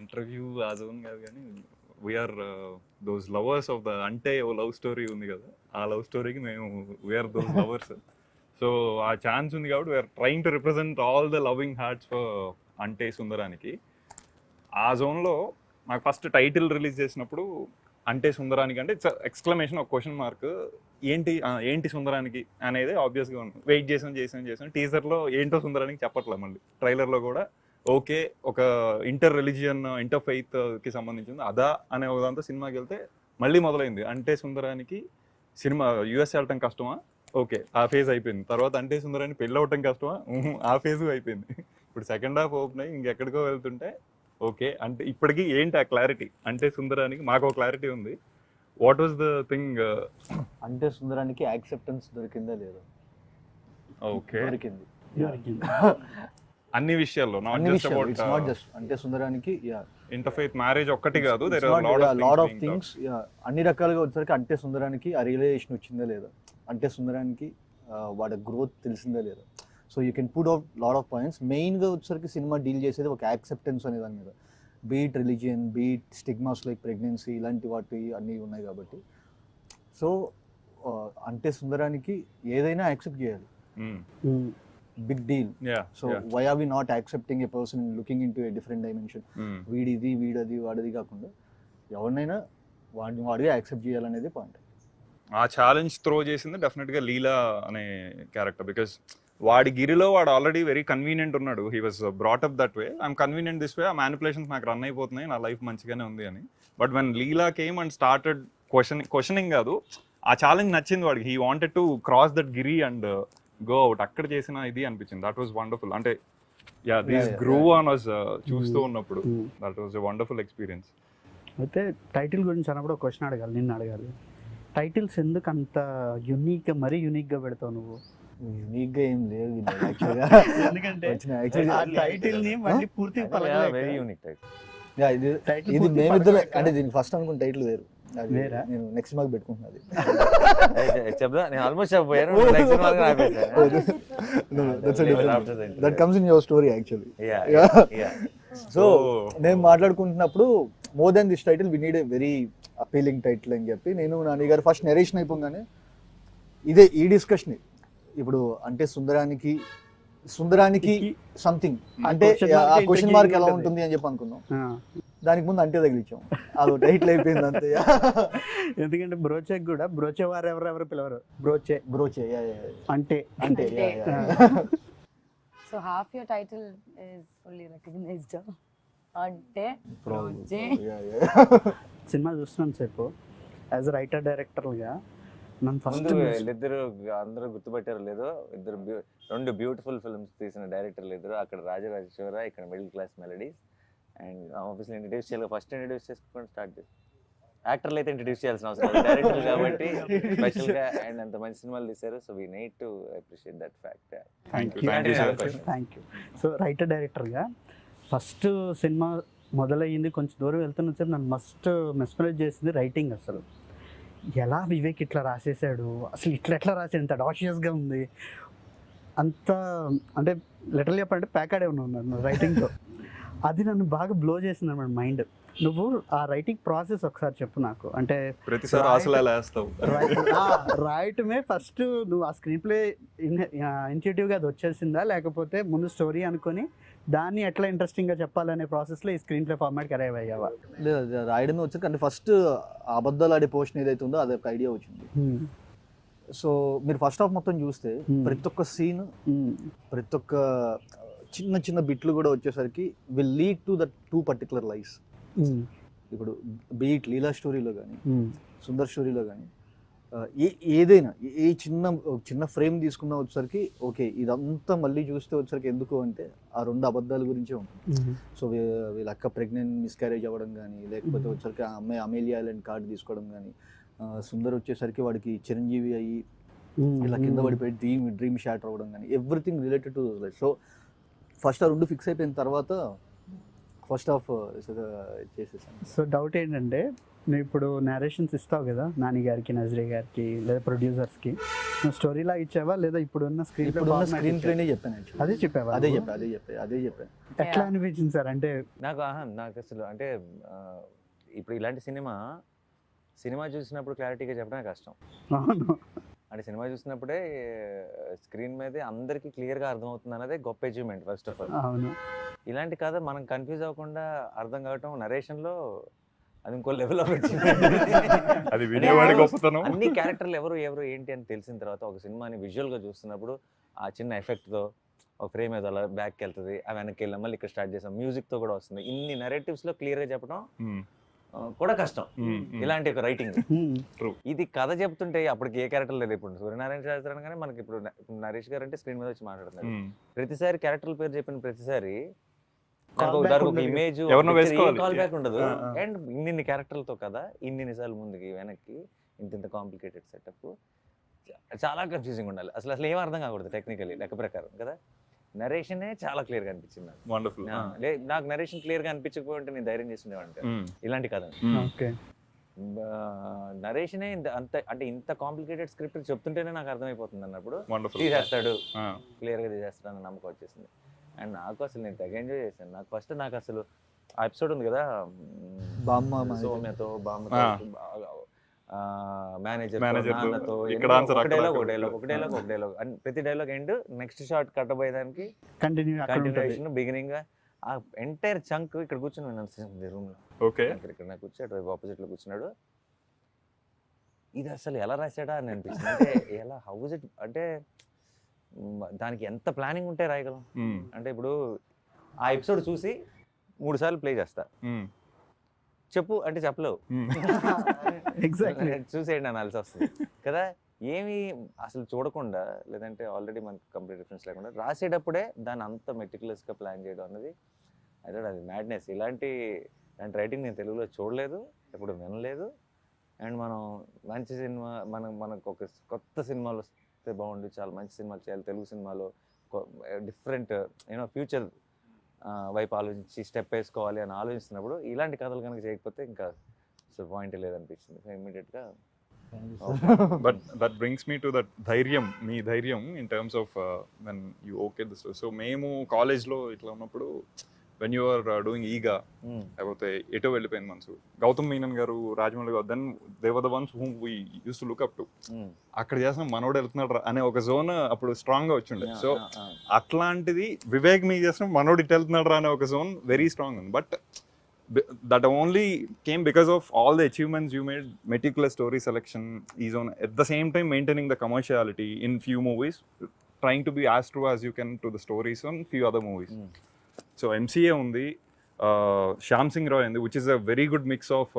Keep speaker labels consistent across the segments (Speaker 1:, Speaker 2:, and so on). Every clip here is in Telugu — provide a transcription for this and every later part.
Speaker 1: ఇంటర్వ్యూ ఆ జోన్ కాదు కానీ we are those lovers of the అంటే ఓ లవ్ స్టోరీ ఉంది కదా, ఆ లవ్ స్టోరీకి మేము వీఆర్ దోస్ లవర్స్. సో ఆ ఛాన్స్ ఉంది కాబట్టి we are trying to represent all the loving hearts for Ante Sundaraniki. ఆ జోన్లో నాకు ఫస్ట్ టైటిల్ రిలీజ్ చేసినప్పుడు అంటే సుందరానికి అంటే ఇట్స్ ఎక్స్క్లమేషన్, ఒక క్వశ్చన్ మార్క్. ఏంటి సుందరానికి అనేది ఆబ్వియస్గా ఉంటుంది. వెయిట్ చేసాం టీజర్లో ఏంటో సుందరానికి చెప్పట్లేదు, మళ్ళీ ట్రైలర్లో కూడా ఓకే ఒక ఇంటర్ రిలీజియన్ ఇంటర్ ఫెయిత్ కి సంబంధించింది అదా అనే ఒకదాంతో సినిమాకి వెళ్తే మళ్ళీ మొదలైంది. అంటే సుందరానికి సినిమా యూఎస్ వెళ్ళటం కష్టమా, ఓకే ఆ ఫేజ్ అయిపోయింది. తర్వాత అంటే సుందరానికి పెళ్ళి అవటం కష్టమా, ఆ ఫేజ్ అయిపోయింది. ఇప్పుడు సెకండ్ హాఫ్ ఓపెన్ అయ్యి ఇంకెక్కడికో వెళ్తుంటే ఓకే అంటే ఇప్పటికీ ఏంటి ఆ క్లారిటీ. అంటే సుందరానికి మాకు క్లారిటీ ఉంది. What was the thing?
Speaker 2: అంటే సుందరానికి యాక్సెప్టెన్స్ దొరికిందా లేదా?
Speaker 1: ఓకే,
Speaker 2: దొరికింది
Speaker 1: అన్ని విషయాల్లో, నాట్
Speaker 2: జస్ట్ అంటే సుందరానికి
Speaker 1: ఇంటర్ఫేత్ మ్యారేజ్ ఒక్కటి కాదు, there are
Speaker 2: lot of things. అన్ని రకాలుగా వచ్చేసరికి అంటే సుందరానికి ఆ రియలైజేషన్ వచ్చిందా లేదా, అంటే సుందరానికి వాడి గ్రోత్ తెలిసిందా లేదా. So you can put out lot of points. మెయిన్గా వచ్చేసరికి సినిమా డీల్ చేసేది ఒక యాక్సెప్టెన్స్ అనే దాని మీద. Beat religion, beat stigmas like pregnancy, ఇలాంటి వాటి అన్నీ ఉన్నాయి కాబట్టి. సో అంటే సుందరానికి ఏదైనా యాక్సెప్ట్ చేయాలి, big deal. So why are we not accepting a person looking in to a different dimension? వీడిది వీడది వాడిది కాకుండా ఎవరినైనా వాడిగా యాక్సెప్ట్ చేయాలనేది పాయింట్.
Speaker 1: ఆ ఛాలెంజ్ త్రో చేసింది డెఫినెట్గా లీలా అనే క్యారెక్టర్. బికాస్ వాడి గిరిలో వాడు ఆల్రెడీ వెరీ కన్వీనియంట్ ఉన్నాడు. He was brought up that way, I'm convenient this way, ఆ మ్యానిపులేషన్స్ నాకు రన్ అయిపోతున్నాయి, నా లైఫ్ మంచిగానే ఉంది అని. But when Leela came and started questioning కాదు, ఆ ఛాలెంజ్ నచ్చింది వాడికి. He wanted to cross that Giri and go out. అక్కడ చేసిన ఇది అనిపించింది. That was wonderful. అంటే దిస్ గ్రూ ఆన్ అస్ చూస్తూ ఉన్నప్పుడు that was a wonderful experience.
Speaker 3: అయితే టైటిల్ గురించి అన్నప్పుడు ఒక క్వశ్చన్ అడగాలి, నిన్ను అడగాలి. టైటిల్స్ ఎందుకు అంత యూనిక్గా, మరీ యూనిక్గా పెడతావు నువ్వు?
Speaker 2: యూనిక్గా ఏం లేదు
Speaker 3: ఎందుకంటే టైటిల్ ని మళ్ళీ పూర్తిగా పలకలేక.
Speaker 4: Very unique title.
Speaker 2: ఇది మేమిద్దరు అంటే దీనికి ఫస్ట్ అనుకున్న టైటిల్ వేరు, నేను నెక్స్ట్ సినిమాకి పెట్టుకుంటున్నది.
Speaker 4: చెప్దా, నేను ఆల్మోస్ట్ చెప్పాను.
Speaker 2: That comes in your story actually. So నేను మాట్లాడుకుంటున్నప్పుడు more than this title we need a very appealing title అని చెప్పి నేను నాని గారు ఫస్ట్ నెరేషన్ అయిపోగానే ఇదే ఈ డిస్కషన్. ఇప్పుడు అంటే సుందరానికి సంథింగ్ అంటే ఆ క్వశ్చన్ మార్క్ ఎలా ఉంటుంది అని చెప్పి అనుకున్నాం. దానికి ముందు అంటే తగిలిచ్చాం, అది టైటిల్ అయిపోయింది అంతే.
Speaker 3: ఎందుకంటే బ్రోచే కూడా బ్రోచే వారు ఎవరెవరు పిలవరు, బ్రోచే
Speaker 2: అంటే.
Speaker 5: So half your title is fully recognized. అంటే బ్రోచే.
Speaker 3: సినిమా చూస్తున్నాను సేపు యాజ్ రైటర్ డైరెక్టర్గా నన్ను ఫస్ట్
Speaker 4: వీళ్ళిద్దరు అందరూ గుర్తుపెట్టారు లేదో, రెండు బ్యూటిఫుల్ ఫిల్మ్స్ తీసిన డైరెక్టర్లు ఇద్దరు. అక్కడ రాజరాజేశ్వర, ఇక్కడ middle class melodies. And obviously introduce చేయాలి, ఫస్ట్ ఇంట్రడ్యూస్ చేసుకొని స్టార్ట్ చేసి. యాక్టర్లు అయితే ఇంట్రడ్యూస్ చేయాల్సిన అవసరం లేదు, డైరెక్టర్లు కాబట్టి స్పెషల్గా అండ్ అంత మంచి సినిమాలు తీశారు. So we need to appreciate that fact.
Speaker 3: Thank you. So writer డైరెక్టర్గా ఫస్ట్ సినిమా మొదలయ్యింది, కొంచెం దూరం వెళ్తున్న సేపు నన్ను మస్ట్ మెస్మరైజ్ చేసింది రైటింగ్. అసలు ఎలా వివేక్ ఇట్లా రాసేసాడు, అసలు ఎట్లా రాసాడు, ఎంత డాషియస్గా ఉంది, అంత అంటే లిటరల్ చెప్పాలంటే ప్యాకాడే ఉన్నాను రైటింగ్తో. అది నన్ను బాగా బ్లో చేసింది అన్నమాట మైండ్. నువ్వు ఆ రైటింగ్ ప్రాసెస్ ఒకసారి చెప్పు నాకు. అంటే రాయటమే ఫస్ట్ నువ్వు ఆ స్క్రీన్ ప్లే ఇన్స్టిట్యూట్గా అది వచ్చేసిందా, లేకపోతే ముందు స్టోరీ అనుకొని దాన్ని ఎట్లా ఇంట్రెస్టింగ్గా చెప్పాలనే ప్రాసెస్లో ఈ స్క్రీన్ ప్లే ఫార్మాట్కి అరైవ్ అయ్యావా?
Speaker 2: లేదు, రాయడమే వచ్చాక అంటే ఫస్ట్ అబద్ధాలు ఆడే పోర్షన్ ఏదైతే ఉందో అది ఒక ఐడియా వచ్చింది. సో మీరు ఫస్ట్ హాఫ్ మొత్తం చూస్తే ప్రతి ఒక్క సీన్, ప్రతి ఒక్క చిన్న చిన్న బిట్లు కూడా వచ్చేసరికి will lead to that to particular lifes. ఇప్పుడు బీట్ లీలా స్టోరీలో కానీ సుందర్ స్టోరీలో కానీ ఏదైనా ఏ చిన్న ఫ్రేమ్ తీసుకున్నా వచ్చేసరికి ఓకే ఇదంతా మళ్ళీ చూస్తే వచ్చేసరికి ఎందుకు అంటే ఆ రెండు అబద్ధాల గురించే ఉంటుంది. సో వీళ్ళ అక్క ప్రెగ్నెంట్ మిస్క్యారేజ్ అవ్వడం కానీ, లేకపోతే వచ్చేసరికి ఆ అమ్మాయి అమేలియా ఐలాండ్ కార్డు తీసుకోవడం కానీ, సుందర్ వచ్చేసరికి వాడికి చిరంజీవి అయ్యి ఇలా కింద పడిపోయి డ్రీమ్ షాటర్ అవ్వడం కానీ, everything related to those life. So first ఆ రెండు ఫిక్స్ అయిపోయిన తర్వాత ఫస్ట్ హాఫ్ చేసేసాను.
Speaker 3: సో డౌట్ ఏంటంటే నువ్వు ఇప్పుడు నేరేషన్స్ ఇస్తావు కదా నాని గారికి, నజరీ గారికి, లేదా ప్రొడ్యూసర్స్కి, నువ్వు స్టోరీలా ఇచ్చావా లేదా ఇప్పుడున్న స్క్రీన్
Speaker 2: స్క్రీన్ ప్లేనే చెప్పాను actually.
Speaker 3: అదే చెప్పావా?
Speaker 2: అదే చెప్పాను.
Speaker 3: ఎట్లా అనిపించింది సార్? అంటే
Speaker 4: నాకు అసలు అంటే ఇప్పుడు ఇలాంటి సినిమా చూసినప్పుడు క్లారిటీగా చెప్పడం కష్టం.
Speaker 3: అవును,
Speaker 4: అంటే సినిమా చూసినప్పుడే స్క్రీన్ మీదే అందరికీ క్లియర్గా అర్థమవుతుంది అన్నదే గొప్ప అచీవ్మెంట్ ఫస్ట్ ఆఫ్ ఆల్.
Speaker 3: అవును,
Speaker 4: ఇలాంటి కథ మనం కన్ఫ్యూజ్ అవ్వకుండా అర్థం కావటం నరేషన్లో అది ఇంకో లెవెల్ ఆఫ్
Speaker 1: అది వినేవాడి గొప్పతనం.
Speaker 4: అన్ని క్యారెక్టర్లు ఎవరు ఏంటి అని తెలిసిన తర్వాత ఒక సినిమాని విజువల్గా చూస్తున్నప్పుడు ఆ చిన్న ఎఫెక్ట్తో ఒక ఫ్రేమ్ ఏదో అలా బ్యాక్కి వెళ్తుంది, ఆ వెనక్కి వెళ్ళాం, మళ్ళీ ఇక్కడ స్టార్ట్ చేసాం, మ్యూజిక్తో కూడా వస్తుంది. ఇన్ని నరేటివ్స్లో క్లియర్గా చెప్పడం కూడా కష్టం ఇలాంటి ఒక రైటింగ్. ఇది కథ చెప్తుంటే అప్పటికి ఏ క్యారెక్టర్ లేదు. ఇప్పుడు సూర్యనారాయణ శాస్త్రి కానీ మనకి ఇప్పుడు నరేష్ గారు అంటే స్క్రీన్ మీద వచ్చి మాట్లాడుతున్నారు. ప్రతిసారి క్యారెక్టర్ల పేరు చెప్పిన ప్రతిసారి ఇమేజ్ కాల్ బ్యాక్ ఉండదు. అండ్ ఇన్ని క్యారెక్టర్లతో కదా, ఇన్ని సార్లు ముందుకి వెనక్కి, ఇంత కాంప్లికేటెడ్ సెటప్, చాలా కన్ఫ్యూజింగ్ ఉండాలి. అసలు ఏం అర్థం కాకూడదు టెక్నికలీ లెక్క ప్రకారం కదా. నరేషనే చాలా క్లియర్ గా అనిపించింది నాకు.
Speaker 1: వండర్ఫుల్.
Speaker 4: నాకు నరేషన్ క్లియర్ గా అనిపించకపోయి ఉంటే నేను ధైర్యం చేస్తుండేవాడిని ఇలాంటి కథ. నరేషనే అంటే ఇంత కాంప్లికేటెడ్ స్క్రిప్ట్ చెప్తుంటేనే నాకు అర్థమైపోతుంది అన్నప్పుడు తీసేస్తాడు, క్లియర్ గా తీసేస్తాడు అన్న నమ్మకం వచ్చేసింది. అండ్ నాకు అసలు నేను తెగ ఎంజాయ్ చేశాను. నాకు అసలు ఆ ఎపిసోడ్ ఉంది కదా సౌమ్యతో, బామ్మతో, మేనేజర్, ఒక డైలాగ్ ప్రతి డైలాగ్ ఎండ్ నెక్స్ట్ షాట్ కట్టబోయేదానికి కంటిన్యూషన్ బిగినింగ్ ఆ ఎంటైర్ చంక్ ఇక్కడ కూర్చుని రూమ్ లో. ఇక్కడ నాకు కూర్చోడు, ఆపోజిట్ లో కూర్చున్నాడు. ఇది అసలు ఎలా రాశాడా అని అనిపించింది. అంటే ఎలా హౌస్ ఇట్ అంటే దానికి ఎంత ప్లానింగ్ ఉంటే రాయగలం. అంటే ఇప్పుడు ఆ ఎపిసోడ్ చూసి 3 సార్లు ప్లే చేస్తా, చెప్పు అంటే చెప్పలేవు, చూసేయండి అనాల్సి వస్తుంది కదా. ఏమి అసలు చూడకుండా, లేదంటే ఆల్రెడీ మనకు కంప్లీట్ రిఫరెన్స్ లేకుండా రాసేటప్పుడే దాన్ని అంత మెటిక్యులస్గా ప్లాన్ చేయడం అన్నది అది మ్యాడ్నెస్. ఇలాంటి రైటింగ్ నేను తెలుగులో చూడలేదు, ఎప్పుడు వినలేదు. అండ్ మనం మంచి సినిమా మనకు ఒక కొత్త సినిమాలు వస్తే బాగుండు, చాలా మంచి సినిమాలు చేయాలి తెలుగు సినిమాలో, డిఫరెంట్ ఫ్యూచర్ వైపు ఆలోచించి స్టెప్ వేసుకోవాలి అని ఆలోచిస్తున్నప్పుడు ఇలాంటి కథలు కనుక చేయకపోతే ఇంకా అసలు పాయింట్ లేదనిపించింది ఇమ్మీడియట్గా.
Speaker 1: But that brings me to that ధైర్యం, మీ ధైర్యం in terms of when you okay this. So మేము కాలేజ్లో ఇట్లా ఉన్నప్పుడు when you are doing ఈగా లేకపోతే ఎటో వెళ్ళిపోయింది మనసు, Gautam Menon garu, Rajamouli garu, then they were the ones whom we used to look up to. అక్కడ చేసిన మనోడు వెళ్తున్నాడు అనే ఒక జోన్ అప్పుడు స్ట్రాంగ్ గా వచ్చిండే. సో అట్లాంటిది వివేక్ మీ చేసిన మనోడు ఇటు వెళ్తున్నాడు అనే ఒక జోన్ వెరీ స్ట్రాంగ్ ఉంది. But that only came because of all the achievements you made, meticulous story selection is on, at the same time maintaining the commerciality in few movies, trying to be as true as you can to the stories on few other movies. So MCA undi, Shyam Singh Roy undi, which is a very good mix of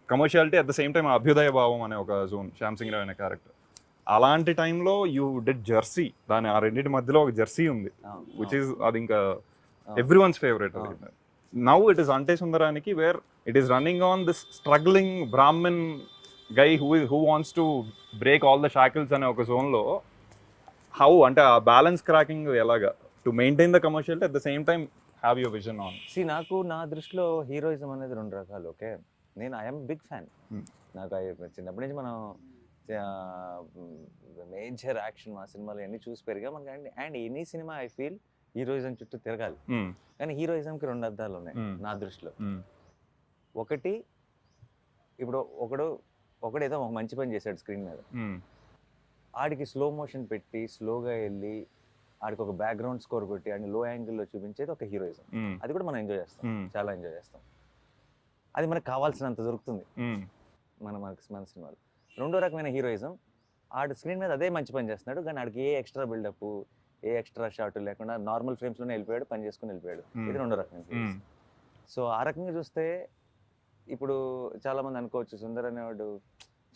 Speaker 1: commerciality at the same time abhyudaya bhavam ane oka zone Shyam Singh Roy ane character. అలాంటి టైంలో యూ డిడ్ జెర్సీ, దాని ఆ రెండింటి మధ్యలో ఒక జెర్సీ ఉంది which is అది ఇంకా everyone's favorite. Now it is Ante Sundaraniki, where it is running on this struggling Brahmin guy who wants to break all the shackles ane oka zone lo. How ante aa balance cracking elaga to maintain the commerciality at the same time have your vision on.
Speaker 4: See, నాకు నా దృష్టిలో హీరోయిజం అనేది 2 రకాలు. ఓకే, నేను ఐఎమ్ బిగ్ ఫ్యాన్. నాకు చిన్నప్పటి నుంచి మనం మేజర్ యాక్షన్ మా సినిమాలు అన్నీ చూసి పెరిగా మనకి. And any cinema I feel heroism చుట్టూ తిరగాలి. కానీ హీరోయిజంకి 2 అర్థాలు ఉన్నాయి నా దృష్టిలో. ఒకటి, ఇప్పుడు ఒకడు ఏదో ఒక మంచి పని చేశాడు స్క్రీన్ మీద, ఆడికి స్లో మోషన్ పెట్టి స్లోగా వెళ్ళి ఆడికి ఒక బ్యాక్గ్రౌండ్ స్కోర్ కొట్టి ఆడిని లో యాంగిల్లో చూపించేది ఒక హీరోయిజం. అది కూడా మనం ఎంజాయ్ చేస్తాం, చాలా ఎంజాయ్ చేస్తాం. అది మనకు కావాల్సినంత దొరుకుతుంది మన సినిమాలో. 2వ రకమైన హీరోయిజం, ఆడు స్క్రీన్ మీద అదే మంచి పని చేస్తున్నాడు కానీ ఆడికి ఏ ఎక్స్ట్రా బిల్డప్, ఏ ఎక్స్ట్రా షాట్ లేకుండా నార్మల్ ఫ్రేమ్స్లోనే వెళ్ళిపోయాడు, పని చేసుకుని వెళ్ళిపోయాడు. ఇది 2వ రకమైన. సో ఆ రకంగా చూస్తే ఇప్పుడు చాలా మంది అనుకోవచ్చు సుందర్ అనేవాడు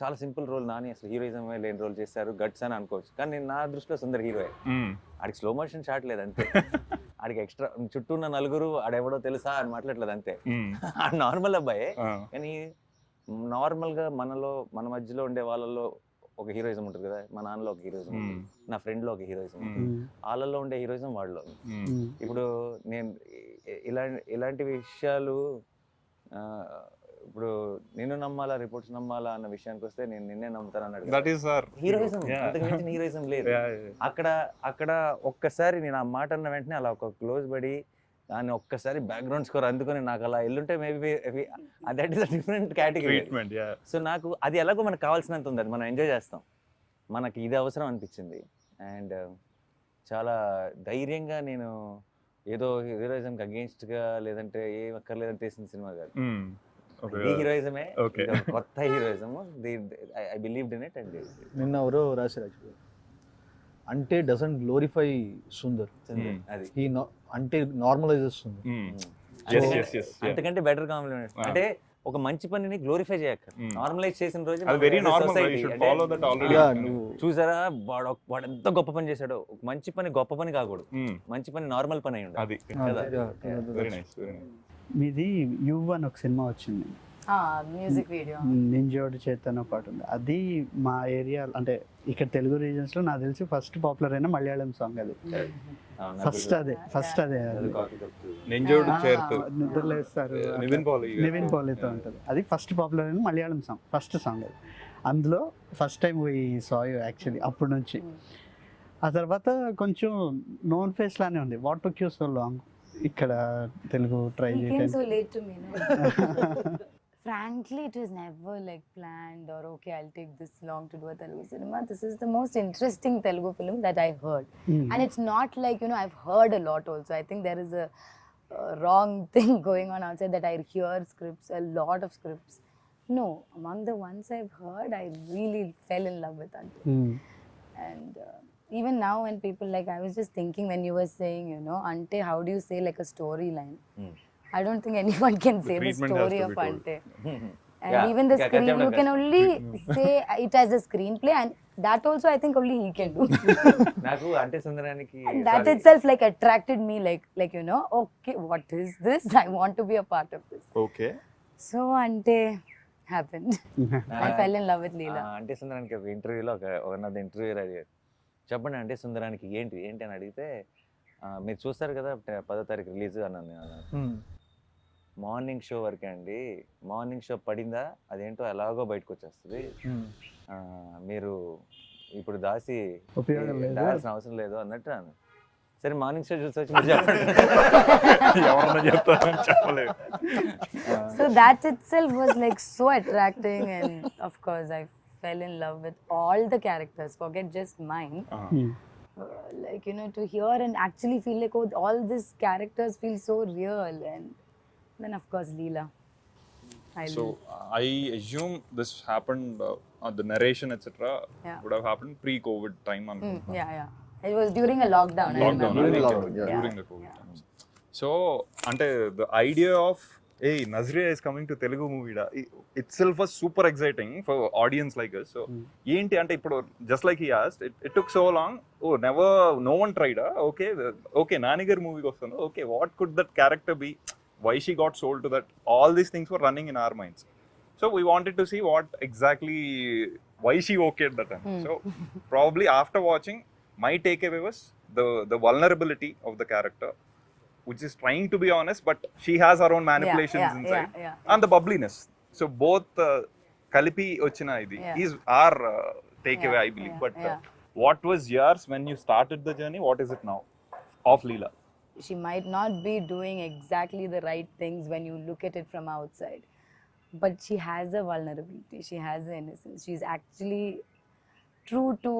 Speaker 4: చాలా సింపుల్ రోల్, నాని అసలు హీరోయిజం లేని రోల్ చేశారు, గట్స్ అని అనుకోవచ్చు. కానీ నేను నా దృష్టిలో సుందర్ హీరోయే. ఆడికి స్లో మోషన్ షాట్ లేదు అంతే, ఆడికి ఎక్స్ట్రా చుట్టూ ఉన్న నలుగురు ఆడెవడో తెలుసా అని మాట్లాడలేదు అంతే. ఆడు నార్మల్ అబ్బాయే, కానీ నార్మల్గా మన మధ్యలో ఉండే వాళ్ళలో ఒక హీరోయిజం ఉంటుంది కదా. మా నాన్నలో ఒక హీరోయిజం ఉంటుంది, నా ఫ్రెండ్లో ఒక హీరోయిజం ఉంటుంది, వాళ్ళల్లో ఉండే హీరోయిజం వాళ్ళలో. ఇప్పుడు నేను ఇలాంటి విషయాలు ఇప్పుడు నిన్ను నమ్మాలా రిపోర్ట్స్ నమ్మాలా అన్న విషయానికి వస్తే నేను నిన్నే నమ్ముతాను అన్నాడు.
Speaker 1: దట్ ఈస్ ఆర్
Speaker 4: హీరోయిజం, అంతకుమించిన హీరోయిజం లేదు. అక్కడ ఒక్కసారి నేను ఆ మాట అన్న వెంటనే అలా ఒక క్లోజ్ పడి దాన్ని ఒక్కసారి బ్యాక్గ్రౌండ్ స్కోర్ అందుకొని నాకు అలా ఎల్లుంటే maybe that is a different category. So నాకు అది ఎలాగో మనకు కావాల్సినంత ఉంది, అది మనం ఎంజాయ్ చేస్తాం. మనకి ఇది అవసరం అనిపించింది. అండ్ చాలా ధైర్యంగా నేను ఏదో హీరోయిజంకి అగేన్స్ట్గా లేదంటే ఏం అక్కర్లేదని తీసిన సినిమా కాదు. ఈ హీరోయిజమే కొత్త heroism. I believed in it. And
Speaker 2: నిన్న ఎవరో రాశారు, అంటే డజంట్ గ్లోరిఫై సుందర్,
Speaker 4: అది
Speaker 2: అంటే నార్మలైజెస్ సుందర్.
Speaker 4: అంతకంటే బెటర్ కాంప్లిమెంట్. అంటే ఒక మంచి పనిని గ్లోరిఫై చేయక నార్మలైజ్ చేసిన రోజు చూసారా వాడు ఎంత గొప్ప పని చేశాడో. మంచి పని గొప్ప పని కాకూడదు, మంచి పని నార్మల్ పని అయి ఉండాలి.
Speaker 3: మీది యు అని ఒక సినిమా వచ్చింది,
Speaker 5: మ్యూజిక్ వీడియో
Speaker 3: నింజోడు చేతన పాటు ఉంది. అది మా ఏరియా అంటే ఇక్కడ తెలుగు రీజన్స్ లో నాకు తెలిసి ఫస్ట్ పాపులర్ అయిన మలయాళం సాంగ్ అది. ఫస్ట్ అదే నిద్రలేస్తారు నివిన్ పాలీతో ఉంటుంది. అది ఫస్ట్ పాపులర్ అయిన మలయాళం సాంగ్, ఫస్ట్ సాంగ్ అది. అందులో ఫస్ట్ టైం పోయి సాయ్ యాక్చువల్లీ అప్పటి నుంచి. ఆ తర్వాత కొంచెం నోన్ ఫేస్ లానే ఉంది. What took you so long ఇక్కడ తెలుగు ట్రై చేయడానికి?
Speaker 5: Frankly, it was never like planned or okay, I'll take this long to do a Telugu cinema. This is the most interesting Telugu film that I heard. And it's not like, I've heard a lot also. I think there is a wrong thing going on outside that I hear scripts, a lot of scripts. No, among the ones I've heard, I really fell in love with Ante. And even now when people I was just thinking when you were saying, Ante, how do you say like a storyline? I don't think anyone can say the story of Ante. And even the screen, you can only say it as a screenplay, and that also I think only he can do.
Speaker 4: Naku Ante Sundaraniki.
Speaker 5: And that itself attracted me, okay, what is this? I want to be a part of this.
Speaker 1: Okay.
Speaker 5: So Ante happened. I fell in love with Leela.
Speaker 4: Ante Sundaraniki ఒక ఇంటర్వ్యూలో ఒకనది ఇంటర్వ్యూ అడిగారు, చెప్పండి Ante Sundaraniki ఏంటి అని అడిగితే, మీరు చూస్తారు కదా 10వ తారీఖు రిలీజ్ అన్నాను నేను. మార్నింగ్ షో వరకే అండి, మార్నింగ్ షో పడిందా అదేంటో ఎలాగో బయటకు వచ్చేస్తుంది, మీరు ఇప్పుడు దాసి దాల్సిన అవసరం లేదు అన్నట్టు అన్న. సరే మార్నింగ్ షో చూసి వచ్చి మీరు
Speaker 1: చెప్పలేదు.
Speaker 5: So that itself was so attracting, and of course I fell in love with all the characters, forget just mine. To hear and actually feel all these characters feel so real. And then of course Leela.
Speaker 1: I assume this happened the narration etc. would have happened pre-COVID time.
Speaker 5: Yeah. It was during a lockdown.
Speaker 1: During the COVID times. So ante the idea of Nazriya is coming to Telugu movie itself was super exciting for audience like us. So enti ante ippudu just like he asked, it took so long. No one tried. Okay Nani gar movie kostanu. Okay, what could that character be? Why she got sold to that? All these things were running in our minds. So we wanted to see what exactly, why she okayed that time. So probably after watching, my takeaway was the vulnerability of the character, which is trying to be honest, but she has her own manipulations inside. And the bubbliness. So both Kalipi ochina idi is our takeaway, I believe. But what was yours when you started the journey? What is it now of Leela?
Speaker 5: She might not be doing exactly the right things when you look at it from outside, but she has a vulnerability, she has the innocence, she's actually true to,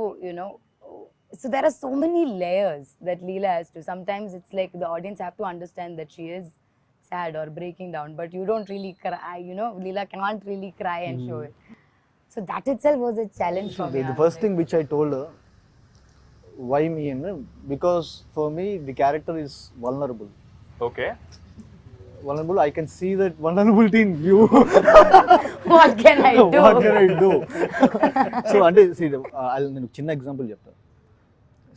Speaker 5: so there are so many layers that Leela has to. Sometimes it's the audience have to understand that she is sad or breaking down, but you don't really cry, Leela can't really cry and show it. So that itself was a challenge for me.
Speaker 2: The first thing which I told her, why me? Because for me the character is vulnerable.
Speaker 1: Okay.
Speaker 2: Vulnerable, I can see that vulnerability in you.
Speaker 5: What can I do?
Speaker 2: What can I do? So ante see, I'll నేను చిన్న ఎగ్జాంపుల్ చెప్తా.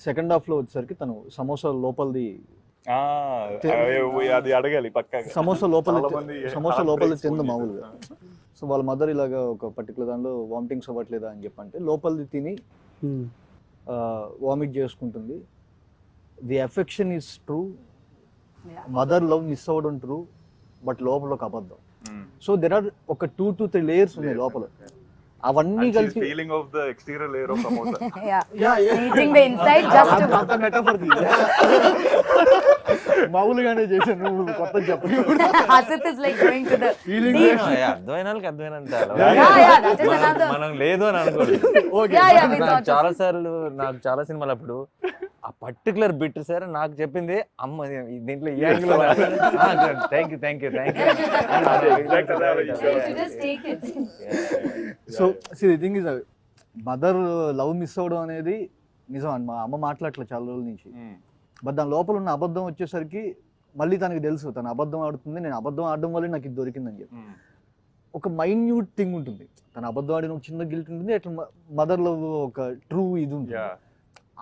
Speaker 2: సెకండ్ హాఫ్ లో వచ్చేసరికి తను సమోసా లోపలిది
Speaker 1: అది అడగాలి పక్కాగా.
Speaker 2: సమోసా లోపల తింది మామూలుగా. సో వాళ్ళ మదర్ ఇలాగా ఒక పర్టికులర్ దానిలో వామిటింగ్స్ అవ్వట్లేదా అని చెప్పంటే లోపలిది తిని వామిట్ చేసుకుంటుంది. The affection is true,
Speaker 5: Yeah.
Speaker 2: Mother love miss అవ్వడం ట్రూ, బట్ లోపల ఒక అబద్ధం. సో దెర్ ఆర్ ఒక 2 to 3 లేయర్స్ ఉన్నాయి లోపల, అవన్నీ కలిపి
Speaker 1: feeling of the exterior layer of samosa.
Speaker 5: Eating the inside just to.
Speaker 2: అంత metaphor మామూలుగానే చేశాను, నువ్వు కొత్త చెప్పని.
Speaker 5: Asit is like going to the
Speaker 2: Feeling
Speaker 5: deep.
Speaker 4: అర్థమైన వాళ్ళకి అర్థమైనంత
Speaker 5: That is another.
Speaker 4: మనం లేదు అని అనుకోండి.
Speaker 5: We thought
Speaker 4: చాలా సార్లు నాకు చాలా సినిమాలు అప్పుడు ఆ పర్టికులర్ బిట్ సార్ నాకు చెప్పింది అమ్మ దీంట్లో ఈ angle thank you
Speaker 5: You just take it.
Speaker 2: So the thing is, mother love miss అవ్వడం అనేది నిజం అని మా అమ్మ మాట్లాడట్లేదు చాలా రోజుల నుంచి. బట్ దాని లోపల ఉన్న అబద్ధం వచ్చేసరికి మళ్ళీ తనకి తెలుసు తను అబద్ధం ఆడుతుంది, నేను అబద్ధం ఆడడం వల్ల నాకు ఇది దొరికిందని చెప్పి. ఒక మైన్యూట్ థింగ్ ఉంటుంది, తను అబద్ధం ఆడిన ఒక చిన్న గిల్ట్ ఉంటుంది, అట్లా మదర్ లవ్ ఒక ట్రూ ఇది ఉంటుంది.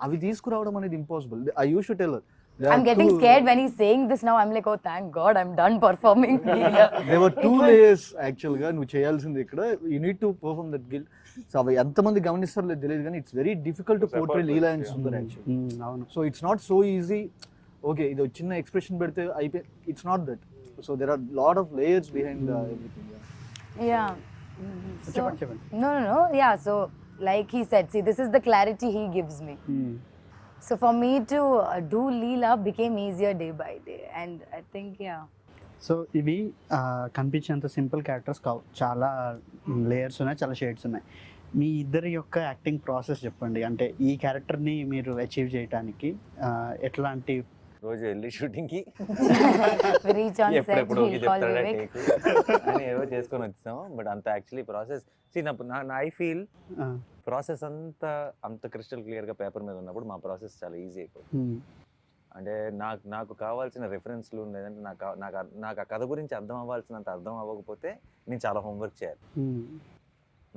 Speaker 2: అవి తీసుకురావడం అనేది impossible. I use to tell her.
Speaker 5: I'm getting scared when he's saying this now. I'm like, oh, thank God, I'm done performing.
Speaker 2: There were 2 layers actually గా నువ్వు చేయాల్సింది ఇక్కడ. You need to perform that guilt. So అవి ఎంతమంది గమనిస్తారో లేదు తెలియదు కానీ it's very difficult to portray Leela and Sundar actually.
Speaker 3: అవును.
Speaker 2: So it's not so easy. Okay ఇది ఒక చిన్న ఎక్స్ప్రెషన్ పెడితే అయిపోయి, it's not that. So there are lot of layers behind everything.
Speaker 5: Yeah.
Speaker 3: చెప్పండి.
Speaker 5: No. Yeah, so like he said, see, this is the clarity he gives me. So for me to do Leela became easier day by day, and I think
Speaker 3: so ఇవి కనిపించేంత సింపుల్ క్యారెక్టర్స్ కావు, చాలా లేయర్స్ ఉన్నాయి, చాలా షేడ్స్ ఉన్నాయి. మీ ఇద్దరి యొక్క యాక్టింగ్ ప్రాసెస్ చెప్పండి. అంటే ఈ క్యారెక్టర్ని మీరు అచీవ్ చేయడానికి ఎట్లాంటి
Speaker 4: రోజు వెళ్ళి షూటింగ్ కి
Speaker 5: reach on set,
Speaker 4: ఎప్పుడెప్పుడు
Speaker 5: he'll call
Speaker 4: చెప్తాడా
Speaker 5: Vivek.
Speaker 4: టేక్ అని ఏవో చేసుకొని వచ్చాం. బట్ అంత actually process I feel process అంత క్రిస్టల్ క్లియర్ గా పేపర్ మీద ఉన్నప్పుడు మా ప్రాసెస్ చాలా ఈజీ అయిపోతుంది. అంటే నాకు కావాల్సిన రెఫరెన్స్లు లేదంటే నాకు ఆ కథ గురించి అర్థం అవ్వాల్సినంత అర్థం అవ్వకపోతే నేను చాలా హోంవర్క్ చేయాలి.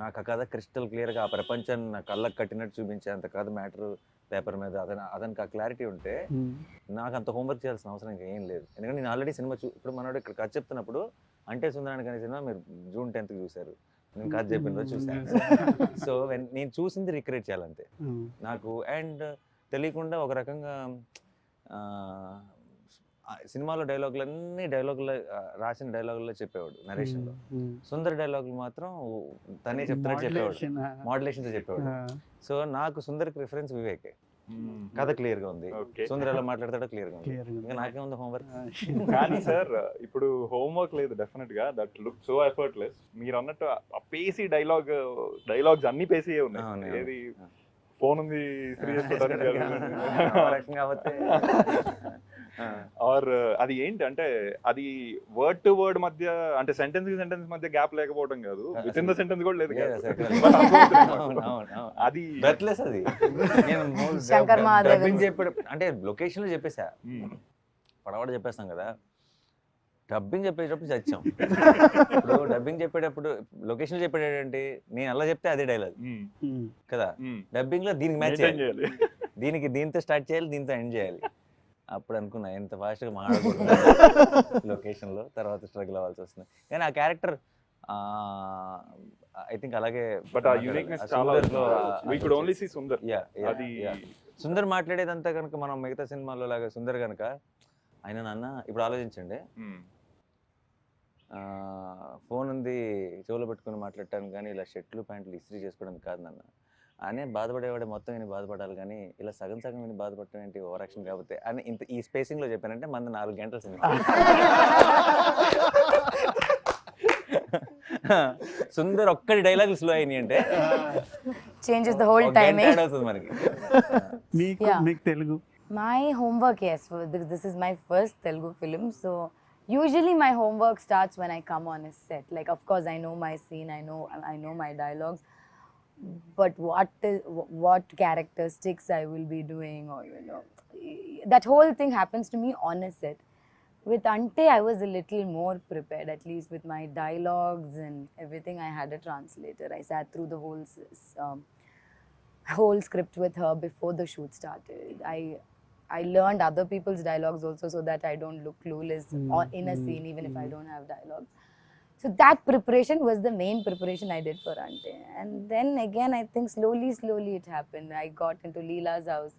Speaker 4: నాకు ఆ కథ క్రిస్టల్ క్లియర్గా ఆ ప్రపంచాన్ని నా కళ్ళకు కట్టినట్టు చూపించేంత కథ మ్యాటర్ పేపర్ మీద అతనికి ఆ క్లారిటీ ఉంటే నాకు అంత హోంవర్క్ చేయాల్సిన అవసరం ఇంకా ఏం లేదు. ఎందుకంటే నేను ఆల్రెడీ సినిమా ఇప్పుడు మనోడు ఇక్కడ కథ చెప్తున్నప్పుడు అంటే సుందరానికి అనే సినిమా మీరు June 10th చూశారు, నేను కథ చెప్పిన రోజు చూశాను. సో నేను చూసింది రిక్రియేట్ చేయాలంతే నాకు. అండ్ తెలియకుండా ఒక రకంగా సినిమాలో డైలాగులన్నీ రాసిన డైలాగుల్లో చెప్పేవాడు నరేషన్లో. సుందర్ డైలాగులు మాత్రం తనే చెప్తున్నట్టు చెప్పేవాడు, మోడ్యులేషన్తో చెప్పేవాడు. సో నాకు సుందర్కి రిఫరెన్స్ వివేకే. కథ క్లియర్ గా ఉంది, సుందర్ ఎలా మాట్లాడతాడో క్లియర్ గా ఉంది, ఇంకా నాకేముంది హోంవర్క్.
Speaker 1: కానీ సార్ ఇప్పుడు హోంవర్క్ లేదు డెఫినెట్ గా. That look so effortless. మీరు అన్నట్టు ఆ పేసీ డైలాగ్స్ అన్ని పేసీ ఉన్నాయి. ఏది ఫోన్ ఉంది ఆర్ అది ఏంటి అంటే అది వర్డ్ టు వర్డ్ మధ్య అంటే సెంటెన్స్ కి సెంటెన్స్ మధ్య గ్యాప్ లేకపోవడం కాదు, విత్ ఇన్ ద సెంటెన్స్ కూడా లేదు. అది
Speaker 4: బ్రెత్లెస్. అది నేను డబ్బింగ్ చెప్పేటప్పుడు అంటే లొకేషన్ లో చెప్పేసా, పడవాడ చెప్పేస్తాం కదా. డబ్బింగ్ చెప్పేటప్పుడు చచ్చాం. ఇప్పుడు డబ్బింగ్ చెప్పేటప్పుడు లొకేషన్ చెప్పేటంటే నేను అలా చెప్తే అదే డైలాగ్ కదా. డబ్బింగ్ లో దీనికి మ్యాచ్ చేయాలి, దీనికి దీంతో స్టార్ట్ చేయాలి, దీంతో ఎండ్ చేయాలి. అప్పుడు అనుకున్నా ఎంత ఫాస్ట్ గా మాట్లాడకూడదు లొకేషన్ లో, తర్వాత స్ట్రగుల్ అవ్వాల్సి వస్తుంది. కానీ ఆ క్యారెక్టర్ ఐ థింక్ అలాగే.
Speaker 1: బట్ ఆ యూనిక్నెస్ చాలా we could only see Sundar. అది
Speaker 4: సుందర్ మాట్లాడేదంతా కనుక మనం మిగతా సినిమాల్లో లాగా సుందర్ కనుక ఆయన నాన్న ఇప్పుడు ఆలోచించండి, ఫోన్ ఉంది చెవులో పెట్టుకుని మాట్లాడటానికి కానీ ఇలా షర్ట్లు ప్యాంట్లు ఇస్త్రీ చేసుకోవడానికి కాదు నాన్న అనే బాధపడేవాడే మొత్తం విని బాధపడాలి, కానీ ఇలా సగం సగం విని బాధపడటం ఏంటి ఓవర్ యాక్షన్ కాకపోతే అని ఇంత ఈ స్పేసింగ్ లో చెప్పానంటే మన 4 గంటల సినిమా. సుందర్ ఒక్కడి డైలాగ్ స్లో అయినాయి అంటే
Speaker 5: changes the whole timing.
Speaker 4: అవుతుంది మనకి.
Speaker 3: మీకు Telugu
Speaker 5: My homework, yes, this is my first Telugu film, so usually my homework starts when I come on a set. Like, of course I know my scene, I know my dialogues, but what characteristics I will be doing, or that whole thing happens to me on a set. With Ante I was a little more prepared, at least with my dialogues and everything. I had a translator. I sat through the whole script with her before the shoot started. I learned other people's dialogues also, so that I don't look clueless in a scene, even if I don't have dialogues. So that preparation was the main preparation I did for Ante. And then again, I think slowly it happened. I got into Leela's house.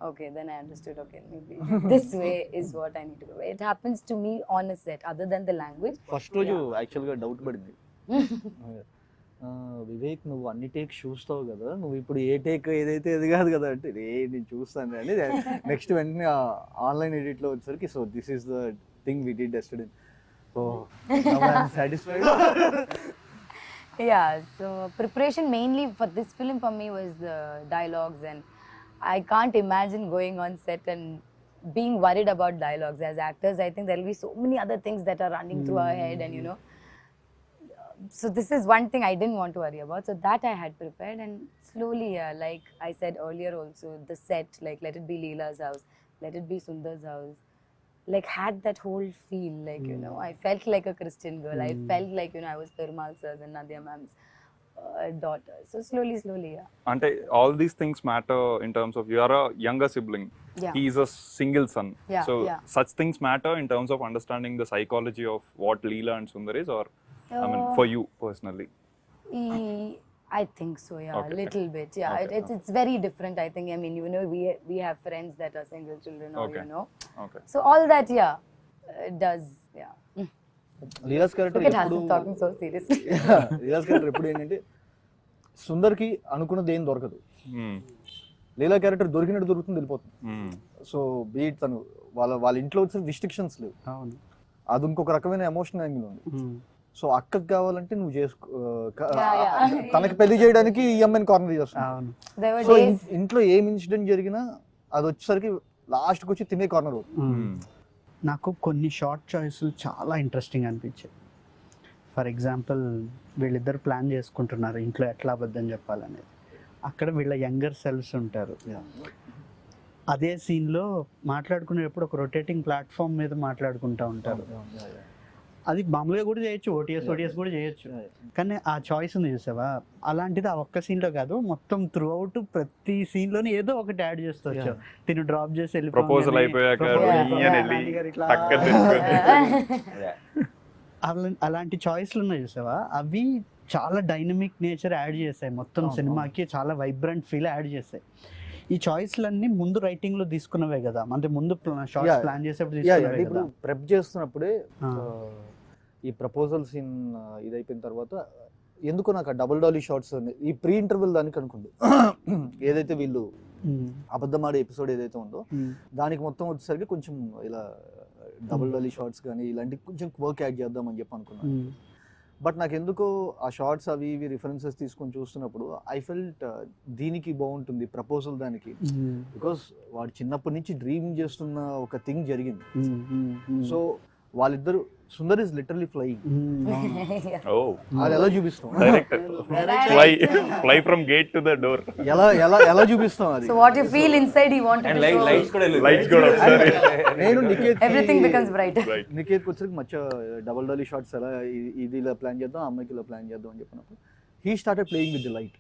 Speaker 5: Okay, then I understood. Okay, maybe this way is what I need to go. It happens to me on a set, other than the language.
Speaker 2: First రోజు యాక్చువల్గా డౌట్ పడింది, వివేక్ నువ్వు అన్ని టేక్ చూస్తావు కదా, నువ్వు ఇప్పుడు ఏ టేక్ ఏదైతే అది కాదు కదా అంటే నేను చూస్తాను అని. నెక్స్ట్ వెంటనే ఆన్లైన్ ఎడిట్లో వచ్చేసరికి so this is the thing we did yesterday, so satisfied.
Speaker 5: Yeah, so preparation mainly for this film for me was the dialogues, and I can't imagine going on set and being worried about dialogues. As actors, I think there will be so many other things that are running through our head, and you know, so this is one thing I didn't want to worry about, so that I had prepared. And slowly, like I said earlier also, the set, like let it be Leela's house, let it be Sundar's house, like had that whole feel, like you know, I felt like a Christian girl. I felt like, you know, I was Perumal sir's and Nadia ma'am's daughter. So slowly, yeah.
Speaker 1: Ante all these things matter in terms of you are a younger sibling.
Speaker 5: Yeah.
Speaker 1: He is a single son.
Speaker 5: Yeah,
Speaker 1: So
Speaker 5: yeah.
Speaker 1: such things matter in terms of understanding the psychology of what Leela and Sundar is, or I mean for you personally.
Speaker 5: I think so, yeah,
Speaker 1: Okay.
Speaker 5: a little bit, yeah.
Speaker 1: Okay.
Speaker 5: It's very different, I think. I mean, you know, we have friends that are single children, or
Speaker 1: Okay.
Speaker 5: you know,
Speaker 1: Okay.
Speaker 5: so all that, yeah, it does, yeah.
Speaker 2: Leela's character
Speaker 5: Look at
Speaker 2: ఎప్పుడు
Speaker 5: Hasan talking so seriously.
Speaker 2: Leela's character ఎప్పుడు ఏంటంటే సుందర్కి అనుకున్నది ఏం దొరకదు, లీలా క్యారెక్టర్ దొరికినట్టు దొరుకుతుంది, వెళ్ళిపోతుంది. సో బీట్ తను వాళ్ళ ఇంట్లో వచ్చే రిస్ట్రిక్షన్స్ లేవు,
Speaker 3: అవును.
Speaker 2: అది ఇంకొక రకమైన ఎమోషనల్ యాంగిల్ ఉంది. సో అక్కకి కావాలంటే నువ్వు చేసుకో, తనకి పెళ్లి చేయడానికి ఈ అమ్మాయిని కార్నర్ చేస్తాను.
Speaker 3: అవును.
Speaker 5: There were
Speaker 2: సో
Speaker 5: days,
Speaker 2: ఇంట్లో ఏం ఇన్సిడెంట్ జరిగినా అది వచ్చేసరికి లాస్ట్కి వచ్చి తినే కార్నర్ అవుతుంది.
Speaker 3: నాకు కొన్ని షార్ట్ చాయిస్లు చాలా ఇంట్రెస్టింగ్ అనిపించాయి. ఫర్ ఎగ్జాంపుల్, వీళ్ళిద్దరు ప్లాన్ చేసుకుంటున్నారు ఇంట్లో ఎట్లా అబద్ధం చెప్పాలనేది. అక్కడ వీళ్ళ యంగర్ సెల్ఫ్స్ ఉంటారు. అదే సీన్లో మాట్లాడుకునేటప్పుడు ఒక రొటేటింగ్ ప్లాట్ఫామ్ మీద మాట్లాడుకుంటూ ఉంటారు. అది మామూలుగా కూడా చేయొచ్చు, ఓటీఎస్ కూడా చేయొచ్చు, కానీ ఆ చాయిస్ ఉంది చూసావా, అలాంటిది ఆ ఒక్క సీన్లో కాదు, మొత్తం త్రూ అవుట్ ప్రతి సీన్లోనే ఏదో ఒకటి యాడ్ చేస్తూ వచ్చావు. తిను డ్రాప్ చేసి
Speaker 1: ప్రపోజల్ అయిపోయాక
Speaker 3: అలాంటి చాయిస్లు ఉన్నాయి చూసావా, అవి చాలా డైనమిక్ నేచర్ యాడ్ చేస్తాయి, మొత్తం సినిమాకి చాలా వైబ్రెంట్ ఫీల్ యాడ్ చేస్తాయి. ఈ చాయిస్లన్నీ ముందు రైటింగ్ లో తీసుకున్నవే కదా, అంటే ముందు షార్ట్స్ ప్లాన్ చేసేప్పుడు తీసుకున్నవే కదా.
Speaker 2: ప్రెప్ చేస్తున్నప్పుడే ఈ ప్రపోజల్ సీన్ ఇదైపోయిన తర్వాత ఎందుకో నాకు ఆ డబుల్ డాలీ షార్ట్స్ ఈ ప్రీ ఇంటర్వెల్ దానికి అనుకోండి, ఏదైతే వీళ్ళు అబద్ధమాడే ఎపిసోడ్ ఏదైతే ఉందో దానికి మొత్తం వచ్చేసరికి కొంచెం ఇలా డబుల్ డాలీ షార్ట్స్ కానీ ఇలాంటి కొంచెం వర్క్ యాడ్ చేద్దామని చెప్పి అనుకున్నాను. బట్ నాకు ఎందుకో ఆ షార్ట్స్ అవి ఇవి రిఫరెన్సెస్ తీసుకొని చూస్తున్నప్పుడు ఐ ఫెల్ట్ దీనికి బాగుంటుంది ప్రపోజల్ దానికి, బికాస్ వాడు చిన్నప్పటి నుంచి డ్రీమ్ చేస్తున్న ఒక థింగ్ జరిగింది. సో వాళ్ళిద్దరు, సుందర్ ఇస్ లిటరలీ ఫ్లయింగ్, అది ఎలా చూపిస్తాం,
Speaker 1: fly from gate to the door,
Speaker 2: ఎలా చూపిస్తాం అది.
Speaker 5: so what you feel inside, you want to show.
Speaker 1: Lights కూడా వస్తాయి.
Speaker 2: నేను నికేత్
Speaker 5: Everything becomes brighter.
Speaker 2: నికేత్కి వచ్చరికి మచ్చ డబుల్ డాలీ షార్ట్స్ ఎలా ఇది ఇలా ప్లాన్ చేద్దాం, అమ్మాయికి ఇలా ప్లాన్ చేద్దాం అని చెప్పినప్పుడు he started playing with the light.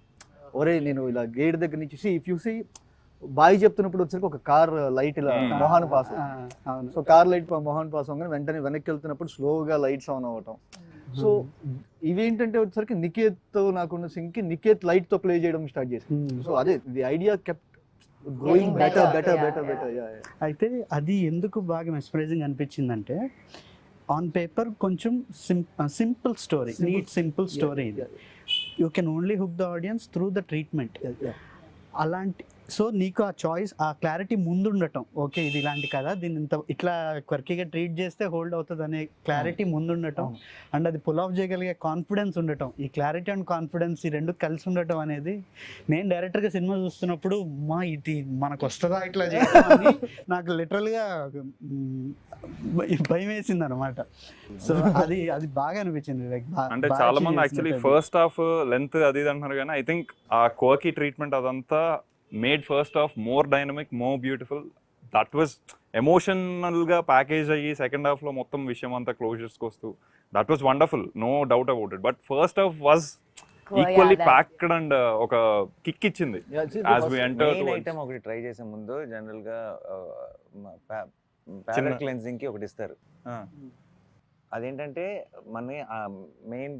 Speaker 2: ఒరే నేను ఇలా గేట్ దగ్గర నుంచి ఇఫ్ యూ సీ బాయ్ చెప్తున్నప్పుడు వచ్చరికి ఒక కార్ లైట్ ఇలా మొహాన్ పాస్, సో కార్ లైట్ మొహాన్ పాస్ అవగానే వెంటనే వెనక్కి వెళ్తున్నప్పుడు స్లోగా లైట్స్ ఆన్ అవ్వటం. సో ఇవేంటంటే వచ్చరికి నికేత్ నాకున్న సింగ్ కి నికేత్ లైట్ తో ప్లే చేయడం స్టార్ట్ చేసింది. సో అదే the idea kept growing better.
Speaker 3: అయితే అది ఎందుకు బాగా మెస్పరైజింగ్ అనిపించిందంటే, ఆన్ పేపర్ కొంచెం simple story, neat simple story ఇది. You can only hook the audience through the treatment. అలాంటి సో నీకు ఆ చాయిస్, ఆ క్లారిటీ ముందు ఉండటం, ఓకే ఇది ఇలాంటి కదా, దీన్ని ఇంత ఇట్లా క్వర్కీగా ట్రీట్ చేస్తే హోల్డ్ అవుతుంది అనే క్లారిటీ ముందు ఉండటం, అండ్ అది పుల్ ఆఫ్ చేయగలిగే కాన్ఫిడెన్స్ ఉండటం, ఈ క్లారిటీ అండ్ కాన్ఫిడెన్స్ ఈ రెండు కలిసి ఉండటం అనేది, నేను డైరెక్టర్గా సినిమా చూస్తున్నప్పుడు మా ఇది మనకు వస్తుందా ఇట్లా చేయడం నాకు లిటరల్గా భయం వేసింది అనమాట. సో అది బాగా అనిపించింది.
Speaker 1: అంటే చాలా మంది యాక్చువల్లీ ఫస్ట్ హాఫ్ లెంత్ అది అంటున్నారు, కానీ ఐ థింక్ ఆ కోకి ట్రీట్మెంట్ అదంతా made first half more dynamic, more beautiful. That was emotional గా ప్యాకేజ్ అయ్యి సెకండ్ హాఫ్ లో మొత్తం విషయం అంతా క్లోజర్స్కి వస్తూ that was wonderful, no doubt about it. But first half was equally packed and ఒక కిక్ ఇచ్చింది. యాజ్ వి ఎంటర్
Speaker 4: ఐటమ్ ఒకటి ట్రై చేసే ముందు జనరల్ గా ప్యాలెట్ క్లెన్జింగ్ కి ఒకటి ఇస్తారు. అదేంటంటే మన మెయిన్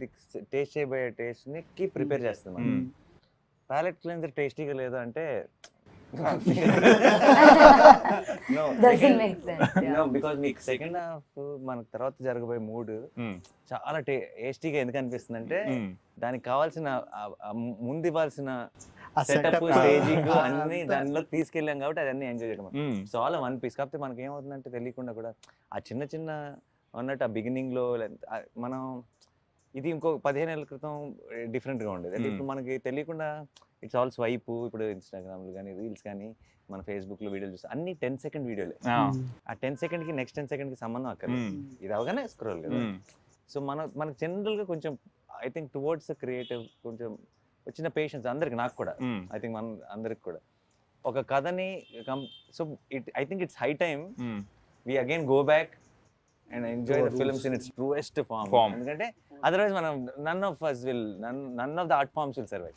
Speaker 4: టేస్ట్ చేయబోయే టేస్ట్ కి ప్రిపేర్ చేస్తాం. ప్యాలెట్ క్లెన్జర్ టేస్టీగా లేదు అంటే
Speaker 5: Doesn't make sense. Yeah.
Speaker 4: Because మీకు సెకండ్ హాఫ్ మనకు తర్వాత జరగబోయే మూడ్ చాలా టేస్టీగా ఎందుకు అనిపిస్తుంది అంటే దానికి కావాల్సిన ముందు ఇవ్వాల్సిన సెటప్ స్టేజింగ్ అన్ని దానిలో తీసుకెళ్ళాం కాబట్టి అదన్నీ ఎంజాయ్ చేయడం. So all one piece. కాకపోతే మనకి ఏమవుతుందంటే తెలియకుండా కూడా ఆ చిన్న చిన్న అన్నట్టు ఆ బిగినింగ్ లో మనం ఇది ఇంకో 15 ఏళ్ల క్రితం డిఫరెంట్ గా ఉండేది. అంటే ఇప్పుడు మనకి తెలియకుండా ఇట్స్ ఆల్ స్వైప్. ఇప్పుడు ఇన్స్టాగ్రామ్లు కానీ రీల్స్ కానీ మన ఫేస్బుక్ లో వీడియోలు చూస్తే అన్ని 10 సెకండ్ వీడియోలే. ఆ 10 సెకండ్ కి నెక్స్ట్ 10 సెకండ్ కి సంబంధం అక్కర్లేదు, ఇది అవగానే స్క్రోల్ కదా. సో మనకు జనరల్ గా కొంచెం ఐ థింక్ టువర్డ్స్ క్రియేటివ్ కొంచెం వచ్చిన పేషెన్స్ అందరికి, నాకు కూడా ఐ థింక్ మన అందరికి కూడా ఒక కథని. So I think it's high time we again go back and enjoy the films in its truest form. ఎందుకంటే అదర్వైజ్ మనం none of the art forms will survive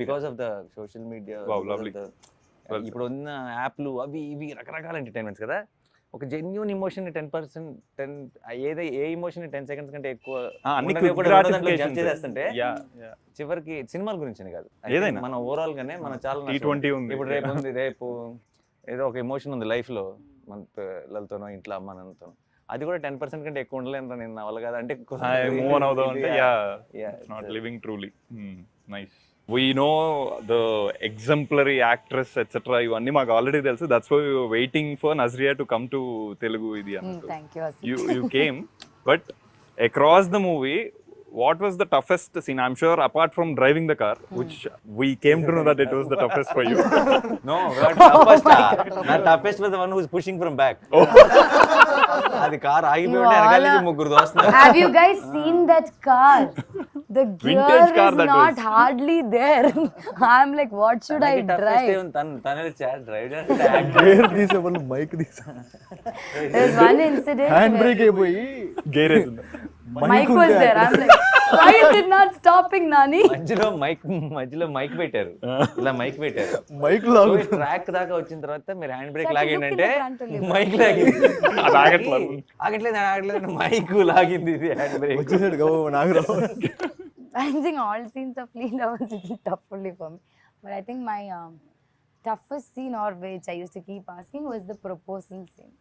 Speaker 4: because of the social media. ఇప్పుడు ఉన్న యాప్లు అవి ఇవి రకరకాల ఎంటర్టైన్మెంట్స్ కదా. ఒక జెన్యూన్ ఇమోషన్ 10% ఏ ఇమోషన్ 10 సెకండ్స్ కంటే ఎక్కువ చేస్తుంటే చివరికి సినిమాల గురించి కాదు, ఏదైనా మన ఓవరాల్ గానే మన చాలా ఇప్పుడు రేపు ఏదో ఒక ఎమోషన్ ఉంది లైఫ్ లో, మన పిల్లలతోనో ఇంట్లో అమ్మ నాన్నతోనో, అది కూడా 10% కంటే ఎక్కువ ఉండలేదు నేను నా వల్ల కాదు అంటే
Speaker 1: మూవ్ ఆన్ అవుదాం అంటే not living truly. Nice. We know the exemplary actress etc. ఇవన్నీ మాకు ఆల్రెడీ తెలుసు. That's why we were waiting for Nazriya to come to Telugu ఇది అన్నట్టు.
Speaker 5: Thank you.
Speaker 1: You came, but across the movie, what was the toughest scene? I'm sure apart from driving the car, which we came to know that it was the toughest for you.
Speaker 4: No, not toughest was the one who was pushing from back. అది కార్ ఆగిపోయింది, వెనకాల నుంచి ముగ్గురు దోస్తున్నారు.
Speaker 5: Have you guys seen that car? The gear is not hardly there. I'm like, what should I drive?
Speaker 4: తనే డ్రైవ్
Speaker 2: గేర్ తీసే వాళ్ళు మైక్ తీసా,
Speaker 5: There's one incident
Speaker 2: hand brake అయిపోయి
Speaker 1: గేర్ వేసింది.
Speaker 5: Mike was there. I'm like, why is it not stopping, Nani?
Speaker 4: మధ్యలో మైక్ పెట్టారు, ఇలా మైక్ పెట్టారు.
Speaker 2: మైక్ లాగు
Speaker 4: ట్రాక్ దాకా వచ్చిన తర్వాత మీరు హ్యాండ్ బ్రేక్ లాగిందంటే మైక్ లాగింది, ఆగట్లేదు మైక్ లాగింది, ఇది హ్యాండ్ బ్రేక్
Speaker 2: వచ్చేసాడు గవ Nagarao.
Speaker 5: I think all scenes of Leela was a little tough only for me. But I think my toughest scene, or which I used to keep asking, was the proposal scene.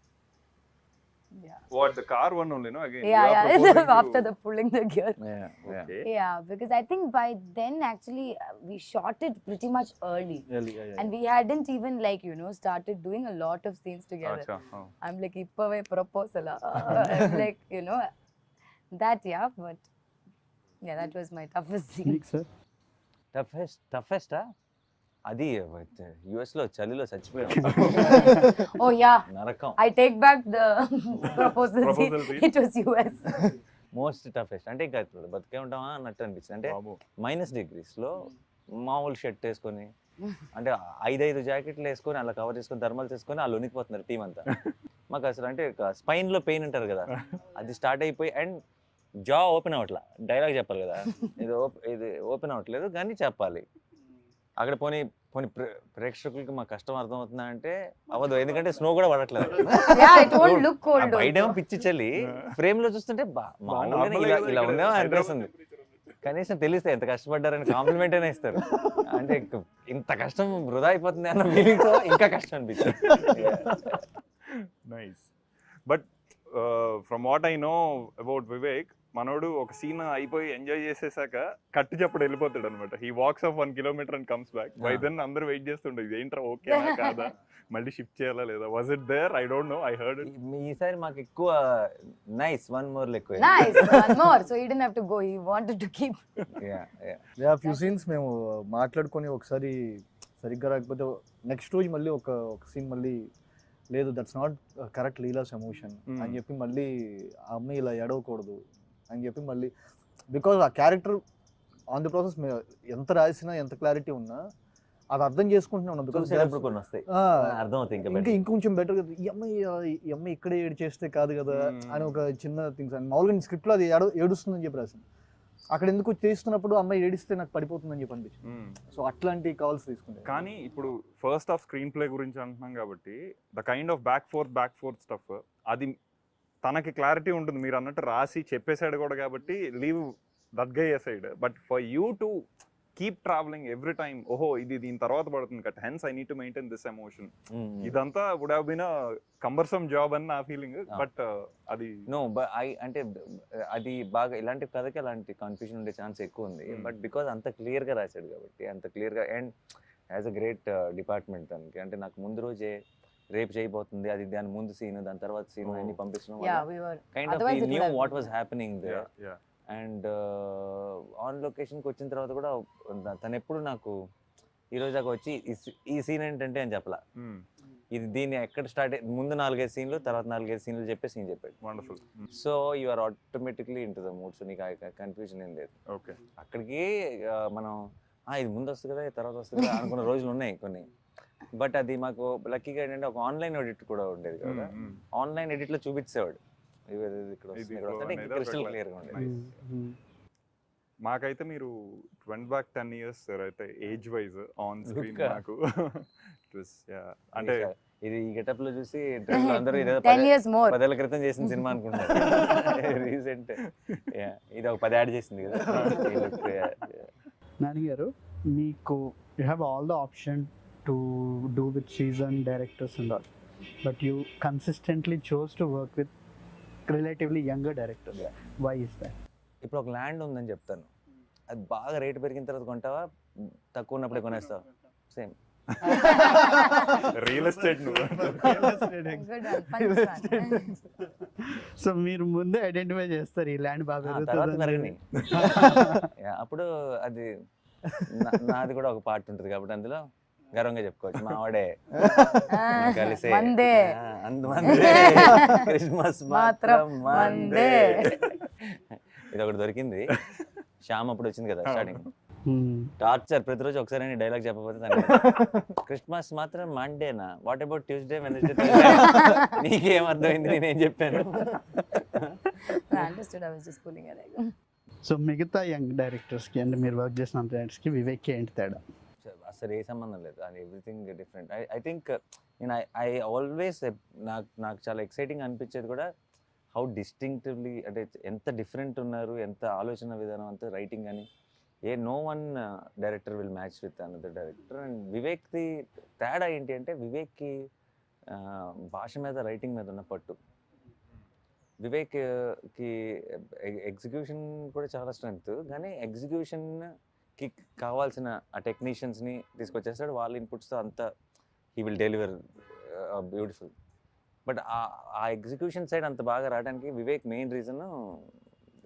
Speaker 5: Yeah.
Speaker 1: What, the car one only, no? Again.
Speaker 5: Yeah. After the pulling the gear.
Speaker 4: Yeah.
Speaker 1: Okay.
Speaker 5: Yeah, because I think by then actually we shot it pretty much early.
Speaker 2: Yeah.
Speaker 5: And we hadn't even started doing a lot of scenes together.
Speaker 1: Achha, oh.
Speaker 5: I'm like, ippave proposal. I'm like, that, yeah, but yeah, that was my toughest scene.
Speaker 3: sir.
Speaker 4: Toughest అది యుఎస్ లో చలిలో చచ్చిపోయాం.
Speaker 5: Oh yeah,
Speaker 4: నరకం.
Speaker 5: I take back the proposal scene. It was US.
Speaker 4: Most toughest అంటే ఇంకా బతికే ఉంటామా అన్నట్టు అనిపించింది. అంటే -degrees లో మామూలు షర్ట్ వేసుకొని, అంటే 5 జాకెట్లు వేసుకొని అలా కవర్ చేసుకొని థర్మల్స్ వేసుకొని వాళ్ళు వణికిపోతున్నారు టీం అంతా. మాకు అసలు అంటే స్పైన్ లో పెయిన్ అంటారు కదా, అది స్టార్ట్ అయిపోయి అండ్ జా ఓపెన్ అవ్వట్లా. డైలాగ్ చెప్పాలి కదా, ఇది ఓపెన్ అవ్వట్లేదు కానీ చెప్పాలి. అక్కడ పోనీ ప్రేక్షకులకి మా కష్టం అర్థమవుతుందా అంటే అవ్వదు, ఎందుకంటే స్నో కూడా పడట్లేదు.
Speaker 5: Yeah, it won't look cold.
Speaker 4: బయటేమో పిచ్చి చలి, ఫ్రేమ్ లో చూస్తుంటే మామూలుగానే ఇలా ఉందేమో అనిపిస్తుంది. కనీసం తెలిస్తే ఎంత కష్టపడ్డారని కాంప్లిమెంట్ అయినా ఇస్తారు. అంటే ఇంత కష్టం వృధా అయిపోతుంది అన్న ఫీలింగ్ తో ఇంకా కష్టం అనిపించింది.
Speaker 1: Nice. But from what I know about Vivek, మనోడు ఒక సీన్ అయిపోయి ఎంజాయ్ చేసేసాక కట్టు చెప్పడు వెళ్ళిపోతాడు అనమాట. He walks off 1 kilometer and comes back. By then అందరూ వెయిట్ చేస్తుండే, ఇది ఏంట్రా ఓకేనా కాదా, మళ్ళీ షిఫ్ట్ చేయాలా లేదా. Was it there? I don't know, I heard it.
Speaker 4: ఈసారి మాకు ఎక్కువ నైస్ వన్ మోర్ ఎక్కువ.
Speaker 5: Nice, one more. So he didn't have to go. He wanted to keep.
Speaker 2: Yeah, few scenes మేము మాట్లాడుకొని ఒకసారి సరిగ్గా రాకపోతే నెక్స్ట్ రోజు మళ్ళీ ఒక సీన్ మళ్ళీ లేదు, that's not correct Leela's emotion అని చెప్పి మళ్ళీ ఆ అమ్మాయి ఇలా ఎడవకూడదు అని చెప్పి మళ్ళీ, బికాజ్ ఆ క్యారెక్టర్ ఆన్ ది ప్రాసెస్ ఎంత రాసినా ఎంత క్లారిటీ ఉన్నా అది అర్థం చేసుకుంటున్నా ఉన్నాం. బికాజ్ ఇంకా ఇంకొంచెం బెటర్ కదా, ఈ అమ్మాయి ఇక్కడే ఏడు చేస్తే కాదు కదా అని ఒక చిన్న థింగ్స్. అండ్ మామూలుగా స్క్రిప్ట్లో అది ఏడుస్తుందని చెప్పి రాసింది, అక్కడ ఎందుకు చేస్తున్నప్పుడు అమ్మాయి ఏడిస్తే నాకు పడిపోతుందని చెప్పి అనిపించింది. సో అట్లాంటి కాల్స్ తీసుకుంటాను.
Speaker 1: కానీ ఇప్పుడు ఫస్ట్ హాఫ్ స్క్రీన్ ప్లే గురించి అంటున్నాం కాబట్టి the kind of back fourth stuff అది తనకి క్లారిటీ ఉంటుంది. మీరు అన్నట్టు రాసి చెప్పేసాడు కూడా కాబట్టి leave that guy aside. But for you to keep travelling every time, ఓహో ఇది దీని తర్వాత పడుతుంది cut, hence I need to maintain this emotion. ఇదంతా would have been cumbersome job అని నా ఫీలింగ్. బట్ అది
Speaker 4: నో అంటే అది బాగా ఇలాంటి కథకి అలాంటి కన్ఫ్యూజన్ ఉండే ఛాన్స్ ఎక్కువ ఉంది. బట్ బికాజ్ అంత క్లియర్గా రాశాడు కాబట్టి, అంత క్లియర్గా, and as a great department దానికి. అంటే నాకు ముందు రోజే రేపు చేయబోతుంది, అది దాని ముందు సీన్, దాని తర్వాత సీన్ అన్ని పంపించడం kind of we knew what was happening there. And on లొకేషన్కి వచ్చిన తర్వాత కూడా తను ఎప్పుడు నాకు ఈరోజు దాకా వచ్చి ఈ సీన్ ఏంటంటే అని చెప్పలా, ఇది దీన్ని ఎక్కడ స్టార్ట్ ముందు 4-5 సీన్లు, తర్వాత 4-5 సీన్లు చెప్పే సీన్ చెప్పాడు.
Speaker 1: Wonderful.
Speaker 4: So you are automatically in to the mood. So నీకు కన్ఫ్యూజన్ ఏం లేదు.
Speaker 1: ఓకే,
Speaker 4: అక్కడికి మనం ఇది ముందు వస్తుంది కదా, తర్వాత వస్తుంది కదా అనుకున్న రోజులు ఉన్నాయి కొన్ని. బట్ అది మాకు లక్కీగా ఏంటంటే ఒక ఆన్లైన్ ఎడిట్ కూడా ఉండేది కదా, ఆన్లైన్ ఎడిట్లో చూపించేవాడు క్రిస్టల్ క్లియర్గా ఉండేది.
Speaker 1: మాకైతే మీరు 20 back 10 years సార్ అయితే ఏజ్ వైజ్ ఆన్ స్క్రీన్ నాకు అంటే
Speaker 4: ఇది ఈ గెటప్ లో చూసి అందరూ
Speaker 5: 10 years more
Speaker 4: 10 ఏళ్ల క్రితం చేసిన సినిమా అనుకుంటారు. రీసెంట్ ఇది ఒక 10 యాడ్ చేసింది కదా.
Speaker 3: నాని గారు, మీకు you have all the option to do with season directors and all, but you consistently chose to work with relatively younger directors. Why is that?
Speaker 4: ఇప్పుడు ఒక ల్యాండ్ ఉందని చెప్తాను, అది బాగా రేటు పెరిగిన తర్వాత కొంటావా, తక్కువ ఉన్నప్పుడే కొనేస్తావా? Same
Speaker 1: real estate.
Speaker 3: సో మీరు ముందే ఐడెంటిఫై చేస్తారు ఈ ల్యాండ్ బాగా
Speaker 4: పెరగని. అప్పుడు అది నాది కూడా ఒక పార్ట్ ఉంటుంది కాబట్టి అందులో గర్వంగా చెప్పుకోవచ్చు, మా ఆవిడే కలిసి క్రిస్మస్ మాత్రం మందే. ఇది ఒకటి దొరికింది. శ్యామ్ అప్పుడు వచ్చింది కదా స్టార్టింగ్, టార్చర్ ప్రతిరోజు ఒకసారి డైలాగ్ చెప్పకపోతే క్రిస్మస్ మాత్రం మండేనా, వాట్ అబౌట్ ట్యూస్డే వెనస్డే? నీకేం అర్థమైంది నేనేం చెప్పాను?
Speaker 3: సో మిగతా యంగ్ డైరెక్టర్స్కి అండ్ మీరు వర్క్ చేసిన డైరెక్టర్స్కి వివేక్కి ఏంటి తేడా?
Speaker 4: అసలు ఏ సంబంధం లేదు, and everything different. I think నేను ఐ ఆల్వేస్ నాకు చాలా ఎక్సైటింగ్ అనిపించేది కూడా హౌ డిస్టింక్టివ్లీ, అంటే ఎంత డిఫరెంట్ ఉన్నారు, ఎంత ఆలోచన విధానం, అంత రైటింగ్ అని. No one director will match with another director. And వివేక్ది తేడా ఏంటి అంటే, వివేక్కి భాష మీద, రైటింగ్ మీద ఉన్న పట్టు. వివేక్కి ఎగ్జిక్యూషన్ కూడా చాలా స్ట్రెంగ్త్, కానీ ఎగ్జిక్యూషన్కి కావాల్సిన ఆ టెక్నీషియన్స్ని తీసుకొచ్చేస్తాడు, వాళ్ళ ఇన్పుట్స్తో అంతా he will deliver beautiful. But ఆ ఎగ్జిక్యూషన్ సైడ్ అంత బాగా రావడానికి Vivek main reason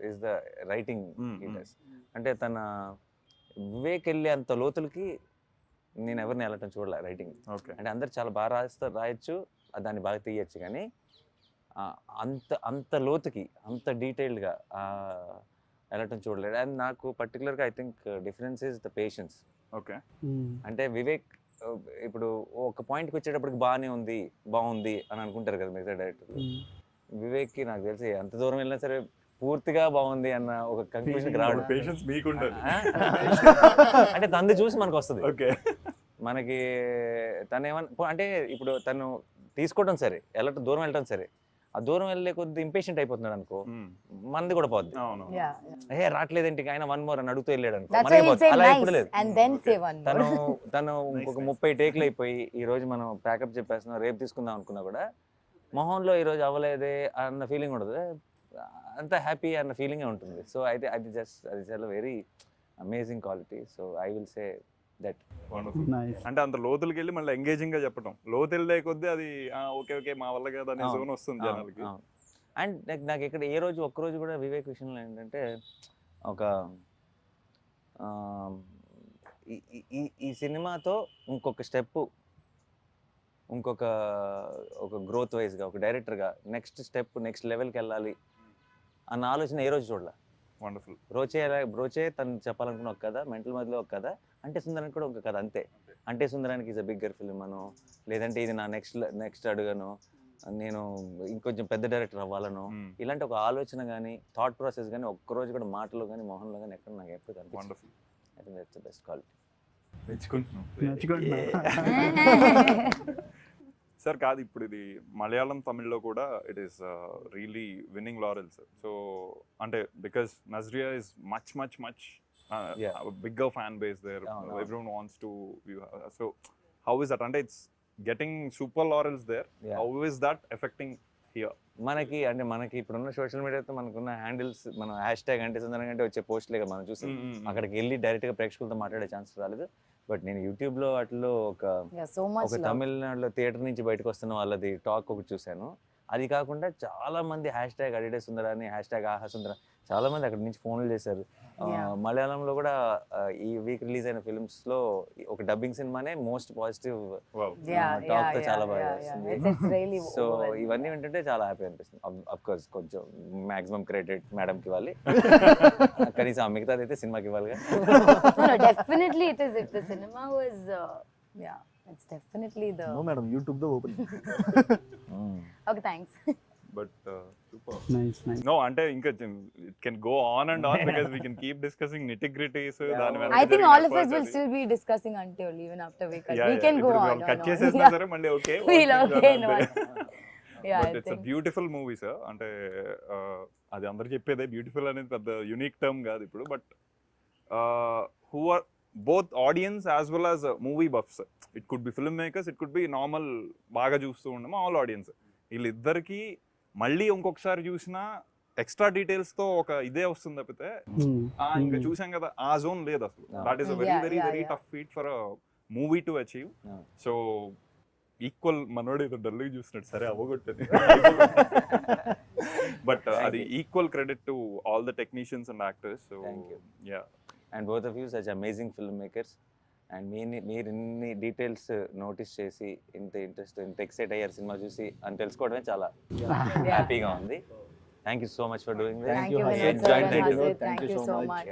Speaker 4: is the writing. అంటే వివేక్ వెళ్ళే అంత లోతులకి నేను ఎవరిని వెళ్ళటం చూడలే రైటింగ్. అంటే అందరు చాలా బాగా రాయొచ్చు, దాన్ని బాగా తీయచ్చు, కానీ అంత లోతుకి, అంత డీటెయిల్డ్గా వెళ్ళటం చూడలేదు. అండ్ నాకు పర్టికులర్గా I think difference is the patience.
Speaker 1: Okay,
Speaker 4: అంటే వివేక్ ఇప్పుడు ఒక పాయింట్కి వచ్చేటప్పటికి బాగుంది అని అనుకుంటారు కదా మిగతా డైరెక్టర్లు. వివేక్కి నాకు తెలిసి ఎంత దూరం వెళ్ళినా సరే పూర్తిగా బాగుంది అన్న ఒక కన్క్లూజన్కి రావడం.
Speaker 1: పేషెన్స్ మీకుంటుంది
Speaker 4: అంటే తనది చూసి మనకు వస్తుంది.
Speaker 1: ఓకే,
Speaker 4: మనకి తను ఏమన్నా అంటే ఇప్పుడు తను తీసుకోవడం సరే, దూరం వెళ్ళటం సరే, ఆ దూరం వెళ్ళే కొద్ది ఇంపేషెంట్ అయిపోతున్నాడు అనుకో, మనది కూడా పోద్ది. రావట్లేదేంటి ఆయన 1 more అని అడుగుతూ వెళ్ళాడు అనుకో, అలా ఎప్పుడు లేదు. తను ఇంకొక 30 టేక్లు అయిపోయి ఈ రోజు మనం ప్యాకప్ చెప్పేస్తున్నాం, రేపు తీసుకుందాం అనుకున్నా కూడా మొహంలో ఈ రోజు అవ్వలేదే అన్న ఫీలింగ్ ఉండదు, అంత హ్యాపీ అన్న ఫీలింగే ఉంటుంది. సో అయితే అది చాలా very amazing quality. So I will say that.
Speaker 1: అంటే అంత లోతులకి వెళ్ళి మళ్ళీ ఎంగేజింగ్ గా చెప్పడం, లోతు వెళ్ళే కొద్దీ అది ఓకే మా వల్ల కదా అనే జోన్ వస్తుంది జనాలకి.
Speaker 4: అండ్ నాకు ఇక్కడ ఒక్కరోజు కూడా వివేక్ విషయంలో ఏంటంటే ఒక ఈ సినిమాతో ఇంకొక స్టెప్, ఒక గ్రోత్ వైజ్గా, ఒక డైరెక్టర్గా నెక్స్ట్ స్టెప్, నెక్స్ట్ లెవెల్కి వెళ్ళాలి అన్న ఆలోచన ఏ రోజు చూడాల.
Speaker 1: వండర్ఫుల్.
Speaker 4: బ్రోచే తను చెప్పాలనుకున్న ఒక కథ, మెంటల్ మధ్యలో ఒక కథ, అంటే సుందరానికి కూడా ఒక కథ, అంతే. అంటే సుందరానికి ఈజ్ అ బిగ్గర్ ఫిల్మ్ అను, లేదంటే ఇది నా నెక్స్ట్ అడుగను, నేను ఇంకొంచెం పెద్ద డైరెక్టర్ అవ్వాలను, ఇలాంటి ఒక ఆలోచన కానీ థాట్ ప్రాసెస్ కానీ ఒక్కరోజు కూడా మాటలో కానీ మొహంలో కానీ ఎక్కడ నాకు ఎప్పుడు కనిపిస్తుంది. I think that's the best quality.
Speaker 1: Sir కాదు, ఇప్పుడు ఇది మలయాళం, తమిళ్లో కూడా it is really winning laurels. So అంటే because Nazriya is much
Speaker 4: Yeah.
Speaker 1: bigger fan base there.
Speaker 4: No.
Speaker 1: Everyone wants to view. So how is that? And it's getting super laurels there.
Speaker 4: Yeah.
Speaker 1: How is that affecting here?
Speaker 4: మనకి ఇప్పుడున్న సోషల్ మీడియాతో మనకున్న హ్యాండిల్స్, మన హ్యాష్ ట్యాగ్ అంటే సుందరంగా అంటే వచ్చే పోస్ట్లే కదా మనం చూసి అక్కడికి వెళ్ళి డైరెక్ట్గా ప్రేక్షకులతో మాట్లాడే ఛాన్స్ రాలేదు. బట్ నేను యూట్యూబ్లో వాటిలో ఒక తమిళనాడులో థియేటర్ నుంచి బయటకు వస్తున్న వాళ్ళది టాక్ ఒకటి చూశాను. అది కాకుండా చాలా మంది హ్యాష్ ట్యాగ్ అడిడే సుందరాన్ని, హ్యాష్ ట్యాగ్ ఆహా సుందర, చాలా మంది అక్కడి నుంచి ఫోన్లు చేశారు. మలయాళంలో కూడా ఈ వీక్ రిలీజ్ అయిన ఫిల్మ్స్ లో ఒక డబ్బింగ్ సినిమానే మోస్ట్ పాజిటివ్ టాక్ తో చాలా బాగా చేస్తుంది. సో ఇవన్నీ ఏంటంటే చాలా హ్యాపీ అనిపిస్తుంది. అఫ్ కోర్స్ కొంచెం మాక్సిమం క్రెడిట్ మేడం కి ఇవ్వాలి, కనీసం మిగతాది అయితే సినిమాకి ఇవ్వాలిగా.
Speaker 5: Definitely it is. If the cinema was it's definitely the
Speaker 2: No madam, YouTube the open.
Speaker 5: Okay, thanks.
Speaker 1: But super.
Speaker 3: Nice.
Speaker 1: No, ante inka it can go on and on because we can keep discussing nitty-gritties.
Speaker 5: I think all of us will still be discussing until even after we cut. We can go on.
Speaker 1: Cut chesesna sare mande okay.
Speaker 5: We'll okay no. Yeah,
Speaker 1: but it's a beautiful movie, sir. Ante adi andaru cheppede beautiful anedi pedda unique term gaadu ippudu, but who are both audience as well as movie buffs. It could be filmmakers, it could be normal బాగా చూస్తూ ఉండమా ఆల్ ఆడియన్స్. వీళ్ళిద్దరికి మళ్ళీ ఇంకొకసారి చూసినా ఎక్స్ట్రా డీటెయిల్స్ తో ఒక ఇదే వస్తుంది తప్పితే ఇంకా చూసాం కదా ఆ జోన్ లేదు అసలు. That is a very very very tough feet for a movie to achieve. So equal మనోడు ఏదో డల్గా చూసినట్టు సరే అవ్వగొట్టేది, బట్ అది equal credit to all the technicians and actors. So yeah,
Speaker 4: and both of you such amazing film makers. And మీరు ఇన్ని డీటెయిల్స్ నోటీస్ చేసి ఇంత ఇంట్రెస్ట్, ఇంత ఎక్సైట్ అయ్యారు సినిమా చూసి అని తెలుసుకోవడమే చాలా హ్యాపీగా ఉంది. Thank you so much for doing this.
Speaker 5: Thank you so much.